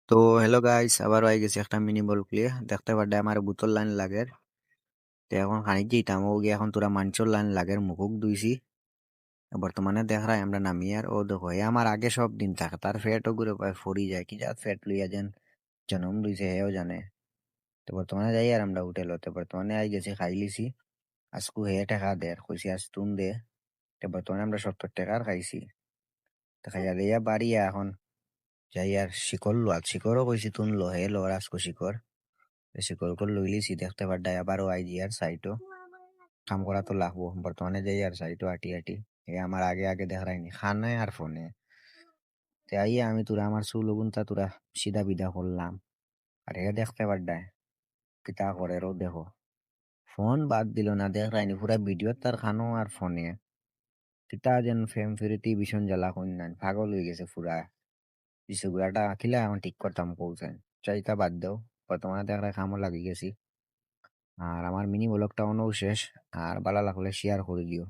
তো hello guys, আবার হয়ে গেছে একটা মিনি বল প্লে। দেখতে পারডে আমার বোতল লাইন লাগের। তো এখন খানিক যেতাম ও গিয়ে এখন তোরা মাঞ্চর লাইন লাগের মুখুক দুইছি। বর্তমানে দেখ রাই আমরা নামি আর ও দেখো এ আমার আগে সব দিন থাকে তার ফ্যাটও ঘুরে পায় ফরি যায় কি যা ফ্যাট লইয়া যেন জন্ম লইছে হেও জানে। তো বর্তমানে যাই আর আমরা হোটেল হতে বর্তমানে আই গেছি খাই লিছি। আজকু হে টাকা দে কইছি আজ তুন দে। তো বর্তমানে আমরা 70 টাকার খাইছি। তো খাইয়া দিয়া বাড়ি এখন যাই আর শিকড় লো আর শিকড়ও কইছি তুন লো হে লো আর আজকু শিকড়। বেশি করে করে লইলিছি দেখতে পারডাই আবারও আইজি আর সাইটও কাম করা তো লাগবো বর্তমানে যাই আর সাইটও আটি আটি এ আমার আগে আগে দেখায়নি খানায় আর ফোনে তে আইয়া আমি তোরা আমার চুল গুনতা তোরা সিধা বিদা করলাম আর এ দেখতে পারডাই কিতা করে রো দেখো ফোন বাদ দিল না দেখায়নি পুরা ভিডিও তার খানো আর ফোনে কিতা যেন ফেম ফিরিতি ভীষণ জ্বালা কন্যান পাগল হয়ে গেছে পুরা বিষয়গুলাটা আঁকিলে এখন ঠিক করতাম কৌছেন চাইতা বাদ দেও বর্তমানে দেখা খামো লাগি গেছি আর আমার মিনি ব্লগটা অনও শেষ আর ভালো লাগলে শেয়ার করে দিও